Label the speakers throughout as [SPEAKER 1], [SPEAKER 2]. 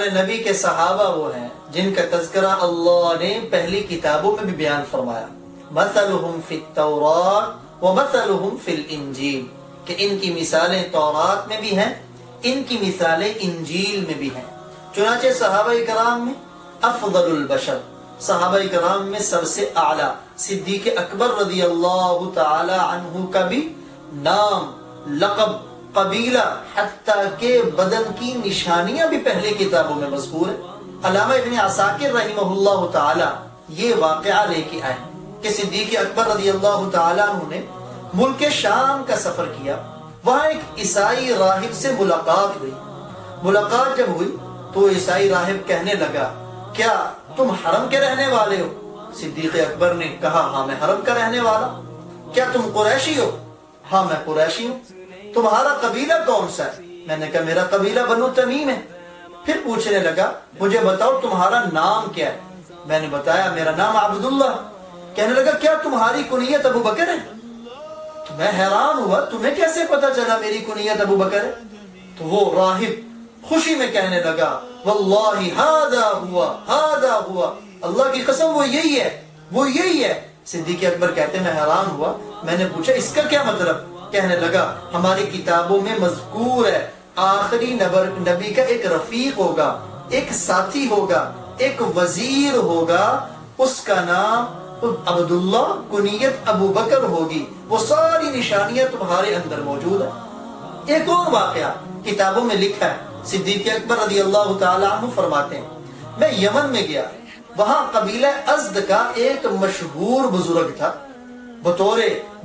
[SPEAKER 1] ہمارے نبی کے صحابہ وہ ہیں جن کا تذکرہ اللہ نے پہلی کتابوں میں بھی بیان فرمایا، مثلہم فی التوراۃ ومثلہم فی الانجیل، کہ ان کی مثالیں تورات میں بھی ہیں، ان کی مثالیں انجیل میں بھی ہیں۔ چنانچہ صحابہ کرام میں افضل البشر، صحابہ کرام میں سب سے اعلیٰ صدیق اکبر رضی اللہ تعالی عنہ کا بھی نام، لقب، قبیلہ، حتیٰ کہ بدن کی نشانیاں بھی پہلے کتابوں میں مذکور ہیں۔ علامہ ابن عساکر رحمہ اللہ تعالی یہ واقعہ لے کے آئے کہ صدیق اکبر رضی اللہ تعالی عنہ نے ملک شام کا سفر کیا، وہاں ایک عیسائی راہب سے ملاقات ہوئی۔ ملاقات جب ہوئی تو عیسائی راہب کہنے لگا، کیا تم حرم کے رہنے والے ہو؟ صدیق اکبر نے کہا، ہاں میں حرم کا رہنے والا۔ کیا تم قریشی ہو؟ ہاں میں قریشی ہوں۔ تمہارا قبیلہ کون سا ہے؟ میں نے کہا میرا قبیلہ بنو تمیم ہے۔ پھر پوچھنے لگا، مجھے بتاؤ تمہارا نام کیا ہے؟ میں نے بتایا میرا نام عبداللہ۔ کہنے لگا، کیا تمہاری کنیت ابو بکر ہے؟ تو میں حیران ہوا، تمہیں کیسے پتا چلا میری کنیت ابو بکر ہے؟ تو وہ راہب خوشی میں کہنے لگا، واللہ ہذا ہوا، اللہ کی قسم وہ یہی ہے، وہ یہی ہے۔ صدیق اکبر کہتے میں حیران ہوا، میں نے پوچھا اس کا کیا مطلب؟ کہنے لگا ہماری کتابوں میں مذکور ہے آخری نبی کا ایک رفیق ہوگا، ایک ساتھی ہوگا، ایک وزیر ہوگا، اس کا نام عبداللہ، کنیت ابو بکر ہوگی، وہ ساری نشانیاں تمہارے اندر موجود ہیں۔ ایک اور واقعہ کتابوں میں لکھا ہے، صدیق اکبر رضی اللہ تعالی عنہ فرماتے ہیں، میں یمن میں گیا، وہاں قبیلہ ازد کا ایک مشہور بزرگ تھا، بطور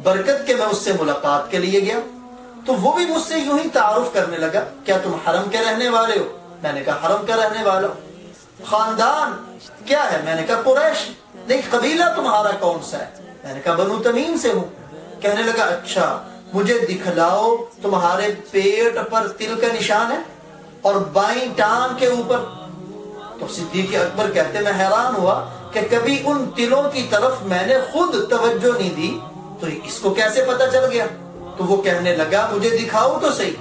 [SPEAKER 1] برکت کے میں اس سے ملاقات کے لیے گیا تو وہ بھی مجھ سے یوں ہی تعارف کرنے لگا، کیا تم حرم کے رہنے والے ہو؟ میں نے کہا حرم کا رہنے والا ہوں۔ خاندان کیا ہے؟ میں نے کہا قریش۔ نہیں، قبیلہ تمہارا کون سا ہے؟ میں نے کہا بنو تمیم سے ہوں۔ کہنے لگا اچھا مجھے دکھلاؤ تمہارے پیٹ پر تل کا نشان ہے اور بائیں ٹانگ کے اوپر؟ تو صدیق اکبر کہتے میں حیران ہوا کہ کبھی ان تلوں کی طرف میں نے خود توجہ نہیں دی، تو اس کو کیسے پتا چل گیا؟ تو وہ کہنے لگا مجھے دکھاؤ تو صحیح۔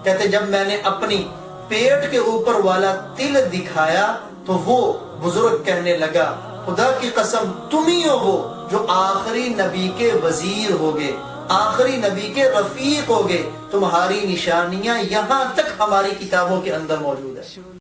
[SPEAKER 1] کہتے جب میں نے اپنی پیٹ کے اوپر والا تل دکھایا تو وہ بزرگ کہنے لگا، خدا کی قسم تم ہی ہو وہ جو آخری نبی کے وزیر ہوگے، آخری نبی کے رفیق ہوگے، تمہاری نشانیاں یہاں تک ہماری کتابوں کے اندر موجود ہے۔